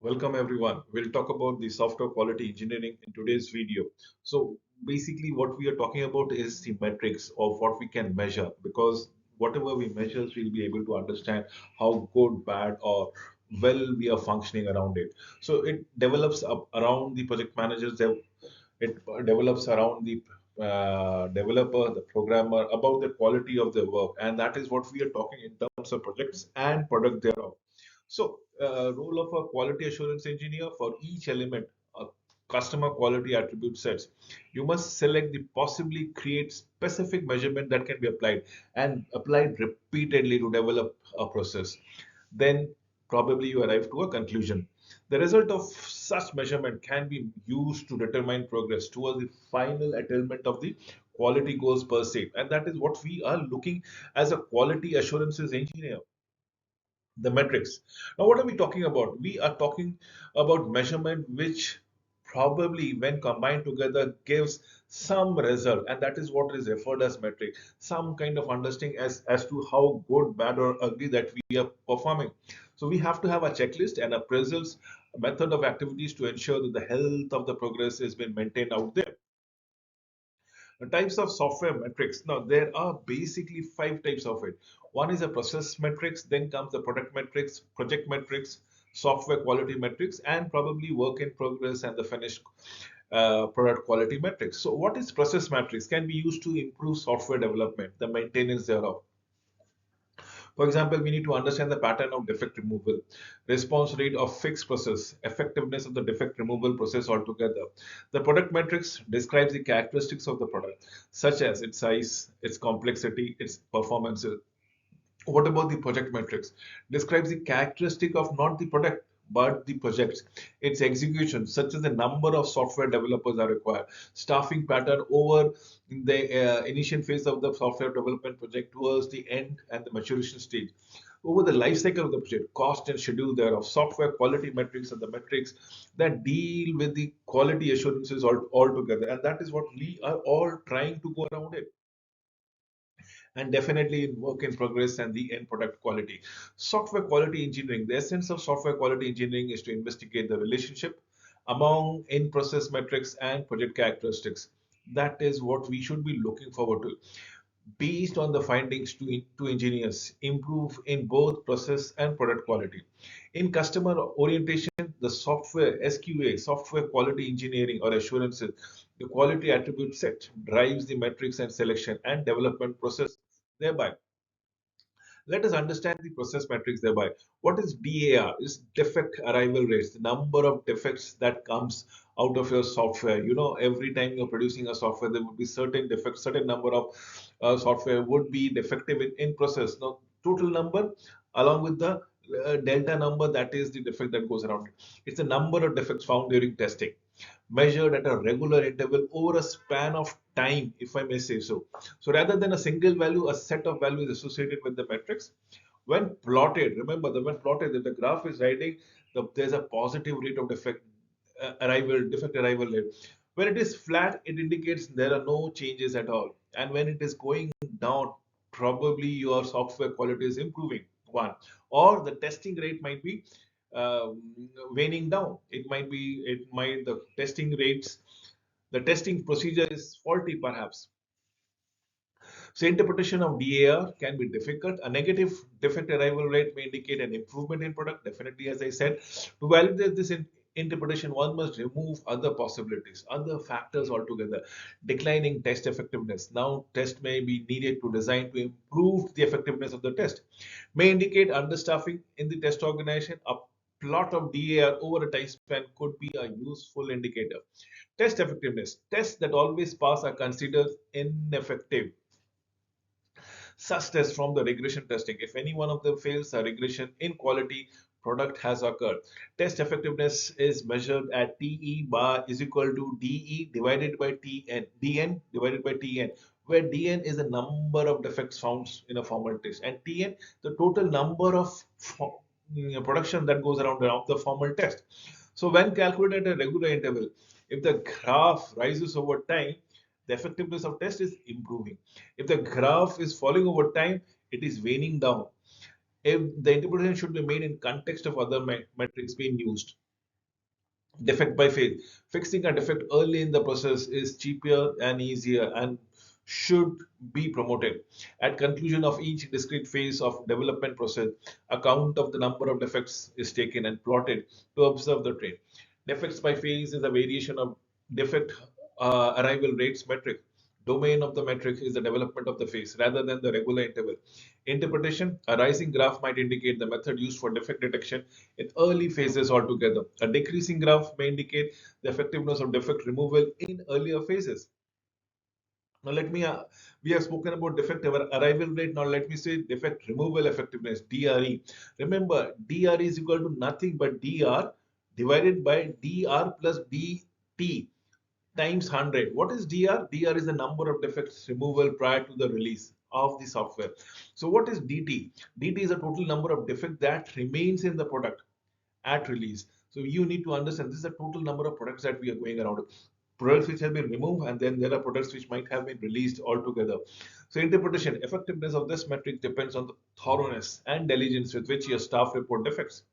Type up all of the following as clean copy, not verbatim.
Welcome everyone. We'll talk about the software quality engineering in today's video. So basically what we are talking about is the metrics of what we can measure, because whatever we measure, we'll be able to understand how good, bad, or well we are functioning around it. So it develops up around the project managers, it develops around the developer, the programmer, about the quality of their work, and that is what we are talking in terms of projects and product thereof. So, role of a quality assurance engineer: for each element, customer quality attribute sets, you must select the possibly create specific measurement that can be applied and applied repeatedly to develop a process. Then probably you arrive to a conclusion. The result of such measurement can be used to determine progress towards the final attainment of the quality goals per se, and that is what we are looking as a quality assurances engineer. The metrics. Now, what are we talking about? We are talking about measurement which probably, when combined together, gives some result, and that is what is referred as metric. Some kind of understanding as to how good, bad, or ugly that we are performing. So we have to have a checklist and a appraisals method of activities to ensure that the health of the progress has been maintained out there. The types of software metrics. Now, there are basically five types of it. One is a process metrics, then comes the product metrics, project metrics, software quality metrics, and probably work in progress and the finished product quality metrics. So, what is process metrics? Can be used to improve software development, the maintenance thereof. For example, we need to understand the pattern of defect removal, response rate of fixed process, effectiveness of the defect removal process altogether. The product metrics describes the characteristics of the product, such as its size, its complexity, its performance. What about the project metrics? Describes the characteristic of not the product but the project, its execution, such as the number of software developers are required, staffing pattern over the initial phase of the software development project towards the end and the maturation stage. Over the life cycle of the project, cost and schedule thereof, software quality metrics and the metrics that deal with the quality assurances all together. And that is what we are all trying to go around it, and definitely in work in progress and the end product quality. Software quality engineering. The essence of software quality engineering is to investigate the relationship among in process metrics and project characteristics. That is what we should be looking forward to. Based on the findings, to engineers improve in both process and product quality. In customer orientation, the software SQA, software quality engineering or assurances, the quality attribute set drives the metrics and selection and development process thereby. Let us understand the process metrics thereby. What is DAR? Is defect arrival rates, the number of defects that comes out of your software. You know, every time you're producing a software, there would be certain defects, certain number of software would be defective in process. Now, total number along with the delta number, that is the defect that goes around it. It's the number of defects found during testing, measured at a regular interval over a span of time, if I may say so. So rather than a single value, a set of values associated with the metrics. When plotted, remember that when plotted, that the graph is writing, there's a positive rate of defect arrival rate. When it is flat, it indicates there are no changes at all. And when it is going down, probably your software quality is improving. One, or the testing rate might be um, waning down. The testing rates, the testing procedure is faulty perhaps. So interpretation of DAR can be difficult. A negative defect arrival rate may indicate an improvement in product. Definitely, as I said, to validate this interpretation, one must remove other possibilities, other factors altogether. Declining test effectiveness. Now, test may be needed to design to improve the effectiveness of the test. May indicate understaffing in the test organization. A plot of DAR over a time span could be a useful indicator. Test effectiveness. Tests that always pass are considered ineffective. Such tests from the regression testing. If any one of them fails, a regression in quality product has occurred. Test effectiveness is measured at TE bar is equal to DE divided by TN, DN divided by TN, where DN is the number of defects found in a formal test, and TN the total number of production that goes around the formal test. So when calculated at a regular interval, if the graph rises over time, the effectiveness of test is improving. If the graph is falling over time, it is waning down. If the interpretation should be made in context of other metrics being used. Defect by phase. Fixing a defect early in the process is cheaper and easier and should be promoted. At conclusion of each discrete phase of development process, a count of the number of defects is taken and plotted to observe the trend. Defects by phase is a variation of defect arrival rates metric. Domain of the metric is the development of the phase rather than the regular interval. Interpretation: a rising graph might indicate the method used for defect detection in early phases altogether. A decreasing graph may indicate the effectiveness of defect removal in earlier phases. Now let me, we have spoken about defect arrival rate. Now let me say defect removal effectiveness, DRE. Remember, DRE is equal to nothing but DR divided by DR plus DT times 100. What is DR? DR is the number of defects removal prior to the release of the software. So what is DT? DT is the total number of defects that remains in the product at release. So you need to understand this is the total number of products that we are going around. Products which have been removed, and then there are products which might have been released altogether. So interpretation: effectiveness of this metric depends on the thoroughness and diligence with which your staff report defects.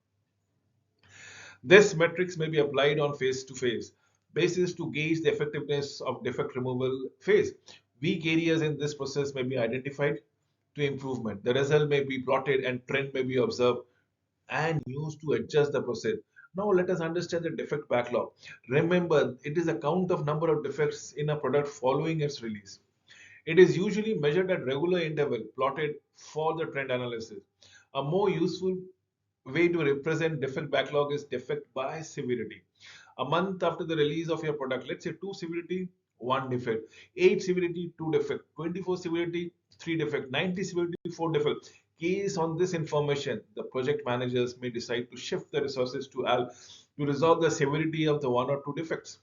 This metrics may be applied on phase to phase basis to gauge the effectiveness of defect removal phase. Weak areas in this process may be identified to improvement. The result may be plotted and trend may be observed and used to adjust the process. Now let us understand the defect backlog. Remember, it is a count of number of defects in a product following its release. It is usually measured at regular interval, plotted for the trend analysis. A more useful way to represent defect backlog is defect by severity. A month after the release of your product, let's say 2 severity, 1 defect, 8 severity, 2 defect, 24 severity, 3 defect, 90 severity, 4 defect. Based on this information, the project managers may decide to shift the resources to resolve the severity of the 1 or 2 defects.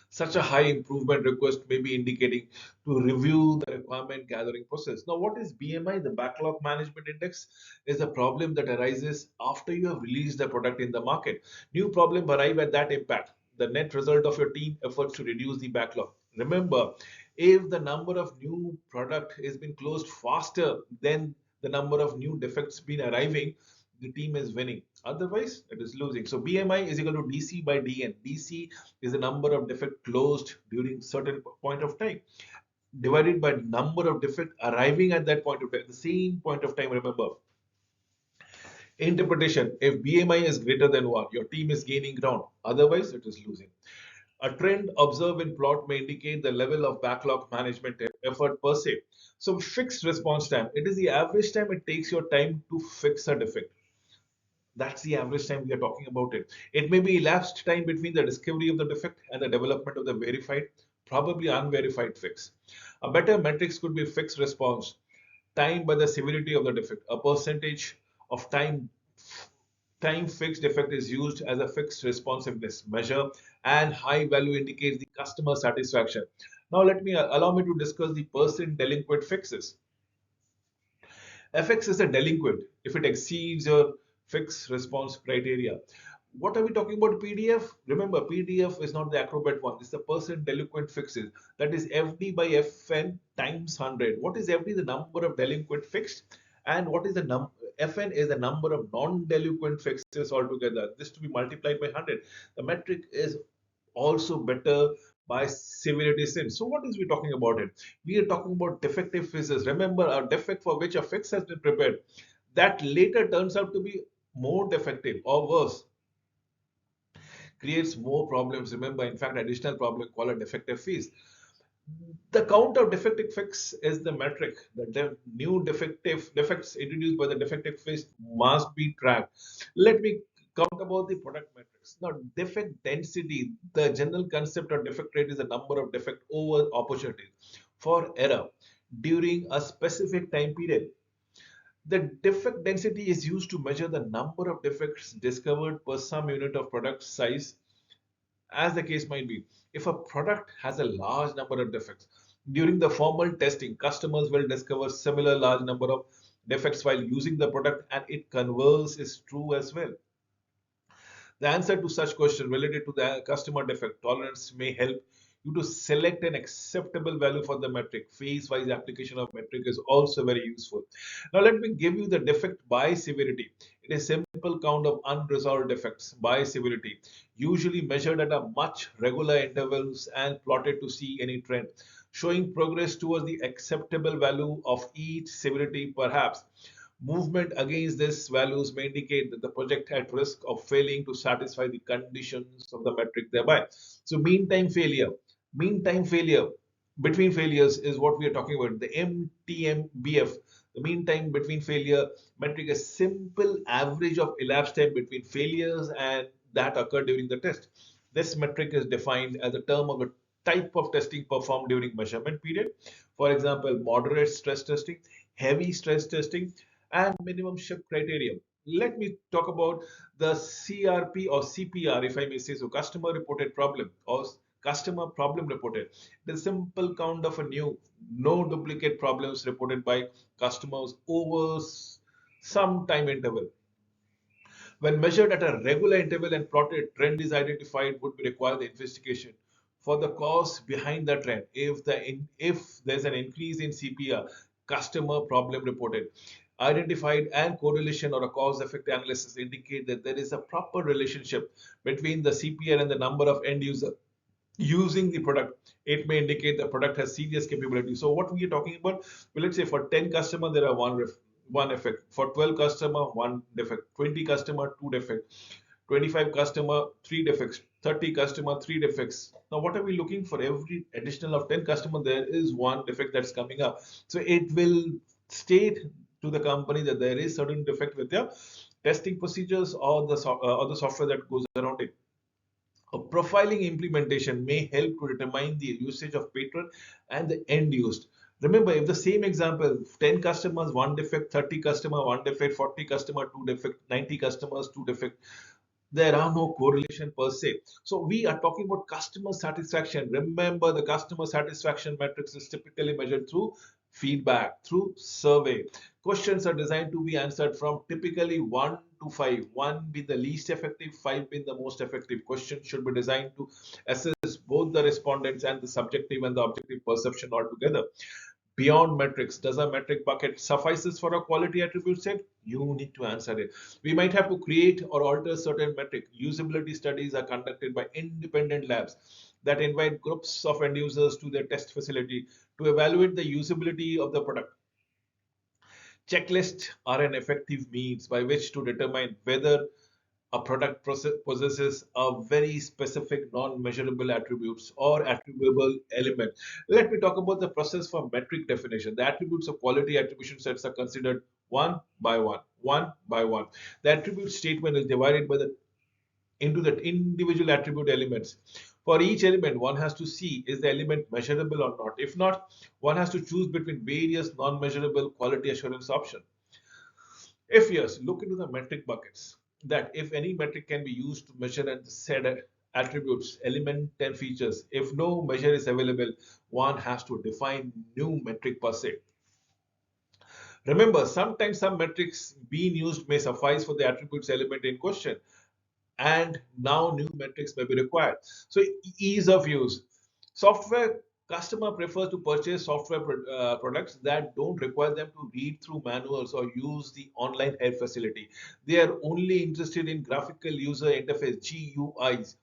Such a high improvement request may be indicating to review the requirement gathering process. Now, what is BMI? The Backlog Management Index is a problem that arises after you have released the product in the market. New problems arrive at that impact, the net result of your team efforts to reduce the backlog. Remember, if the number of new product has been closed faster than the number of new defects been arriving, the team is winning. Otherwise, it is losing. So BMI is equal to DC by DN. DC is the number of defect closed during certain point of time, divided by number of defect arriving at that point of time, the same point of time. Remember, interpretation: if BMI is greater than 1, your team is gaining ground. Otherwise, it is losing. A trend observed in plot may indicate the level of backlog management effort per se. So fixed response time, it is the average time it takes your time to fix a defect. That's the average time we are talking about it. It may be elapsed time between the discovery of the defect and the development of the verified, probably unverified fix. A better metrics could be fixed response time by the severity of the defect. A percentage of time fixed defect is used as a fixed responsiveness measure, and high value indicates the customer satisfaction. Now let me allow me to discuss the percent delinquent fixes. FX is a delinquent if it exceeds your fixed response criteria. What are we talking about? PDF? Remember, PDF is not the Acrobat one. It's the percent delinquent fixes. That is FD by FN times 100. What is FD? The number of delinquent fixed. And what is the number? FN is the number of non-delinquent fixes altogether. This to be multiplied by 100. The metric is also better by severity sin. So what is we talking about it? We are talking about defective fixes. Remember, a defect for which a fix has been prepared that later turns out to be more defective or worse, creates more problems. Remember, in fact, additional problem called a defective phase. The count of defective fix is the metric. The new defective defects introduced by the defective phase must be tracked. Let me talk about the product metrics. Now, defect density, the general concept of defect rate is the number of defect over opportunities for error during a specific time period. The defect density is used to measure the number of defects discovered per some unit of product size, as the case might be. If a product has a large number of defects, during the formal testing, customers will discover similar large number of defects while using the product, and it converse is true as well. The answer to such question related to the customer defect tolerance may help you to select an acceptable value for the metric. Phase-wise application of metric is also very useful. Now let me give you the defect by severity. It is a simple count of unresolved defects by severity, usually measured at a much regular intervals and plotted to see any trend, showing progress towards the acceptable value of each severity. Perhaps movement against these values may indicate that the project at risk of failing to satisfy the conditions of the metric thereby. So mean time failure between failures is what we are talking about. The MTMBF, the mean time between failure metric, is simple average of elapsed time between failures and that occurred during the test. This metric is defined as a term of the type of testing performed during measurement period. For example, moderate stress testing, heavy stress testing, and minimum ship criteria. Let me talk about the CRP or CPR, if I may say so, customer reported problem or customer problem reported. The simple count of a no duplicate problems reported by customers over some time interval. When measured at a regular interval and plotted, trend is identified, would be required the investigation for the cause behind the trend. If there's an increase in CPR, customer problem reported, identified, and correlation or a cause effect analysis indicate that there is a proper relationship between the CPR and the number of end user using the product. It may indicate the product has serious capability. So what we are talking about, well, let's say for 10 customer there are one defect, for 12 customer one defect, 20 customer two defect, 25 customer three defects, 30 customer three defects. Now what are we looking for? Every additional of 10 customer there is one defect that's coming up. So it will state to the company that there is certain defect with their testing procedures or the software that goes around it. A profiling implementation may help to determine the usage of patron and the end used. Remember, if the same example, 10 customers, one defect, 30 customer, one defect, 40 customer, two defect, 90 customers, two defect, there are no correlation per se. So we are talking about customer satisfaction. Remember, the customer satisfaction metrics is typically measured through feedback, through survey. Questions are designed to be answered from typically 1 to 5, 1 being the least effective, 5 being the most effective. Questions should be designed to assess both the respondents and the subjective and the objective perception altogether. Beyond metrics, does a metric bucket suffices for a quality attribute set? You need to answer it. We might have to create or alter certain metric. Usability studies are conducted by independent labs that invite groups of end users to their test facility to evaluate the usability of the product. Checklists are an effective means by which to determine whether a product possesses a very specific non-measurable attributes or attributable element. Let me talk about the process for metric definition. The attributes of quality attribution sets are considered one by one, one by one. The attribute statement is divided by the into the individual attribute elements. For each element, one has to see is the element measurable or not. If not, one has to choose between various non-measurable quality assurance options. If yes, look into the metric buckets. That if any metric can be used to measure and said attributes, element, and features. If no measure is available, one has to define new metric per se. Remember, sometimes some metrics being used may suffice for the attributes element in question, and now new metrics may be required. So ease of use. Software customer prefers to purchase software products that don't require them to read through manuals or use the online help facility. They are only interested in graphical user interface GUIs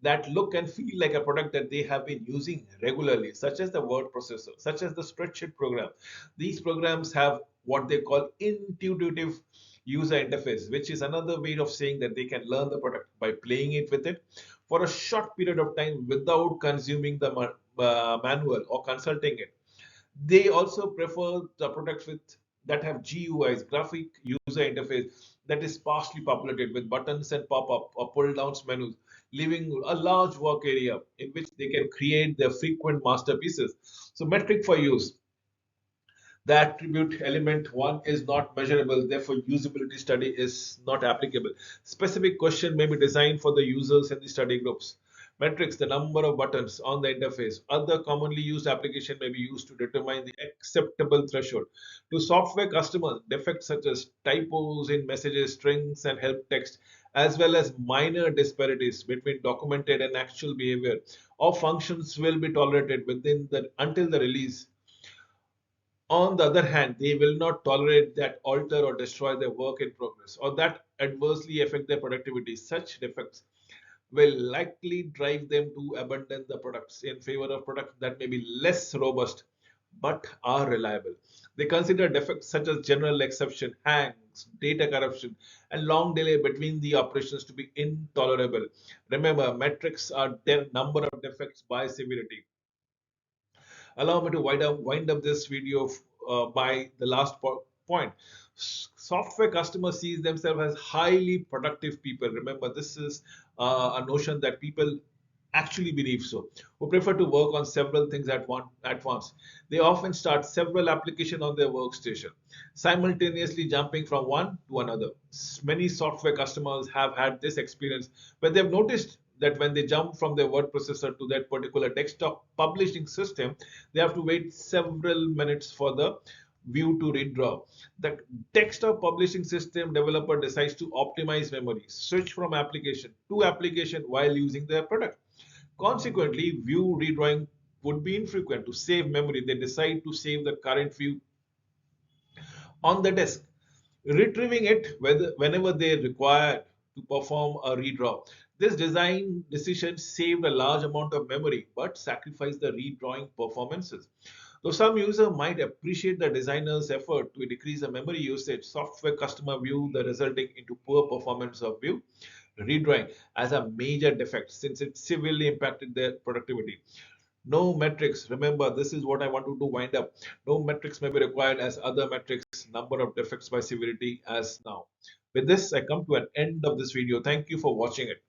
that look and feel like a product that they have been using regularly, such as the word processor, such as the spreadsheet program. These programs have what they call intuitive user interface, which is another way of saying that they can learn the product by playing it with it for a short period of time without consuming the manual or consulting it. They also prefer the products with that have GUIs, graphic user interface, that is sparsely populated with buttons and pop-up or pull-down menus, leaving a large work area in which they can create their frequent masterpieces. So metric for use. The attribute element one is not measurable, therefore usability study is not applicable. Specific question may be designed for the users in the study groups. Metrics, the number of buttons on the interface. Other commonly used application may be used to determine the acceptable threshold. To software customers, defects such as typos in messages, strings, and help text, as well as minor disparities between documented and actual behavior or functions will be tolerated within the until the release On the other hand, they will not tolerate that alter or destroy their work in progress or that adversely affect their productivity. Such defects will likely drive them to abandon the products in favor of products that may be less robust but are reliable. They consider defects such as general exception, hangs, data corruption, and long delay between the operations to be intolerable. Remember, metrics are number of defects by severity. Allow me to wind up this video by the last point. Software customer sees themselves as highly productive people. Remember, this is a notion that people actually believe so, who prefer to work on several things at once. They often start several applications on their workstation, simultaneously jumping from one to another. Many software customers have had this experience where they've noticed that when they jump from their word processor to that particular desktop publishing system, they have to wait several minutes for the view to redraw. The desktop publishing system developer decides to optimize memory, switch from application to application while using their product. Consequently, view redrawing would be infrequent. To save memory, they decide to save the current view on the disk, retrieving it whenever they required to perform a redraw. This design decision saved a large amount of memory but sacrificed the redrawing performances. Though some user might appreciate the designer's effort to decrease the memory usage, software customer view the resulting into poor performance of view redrawing as a major defect since it severely impacted their productivity. No metrics, remember this is what I want to do wind up. No metrics may be required as other metrics, number of defects by severity as now. With this, I come to an end of this video. Thank you for watching it.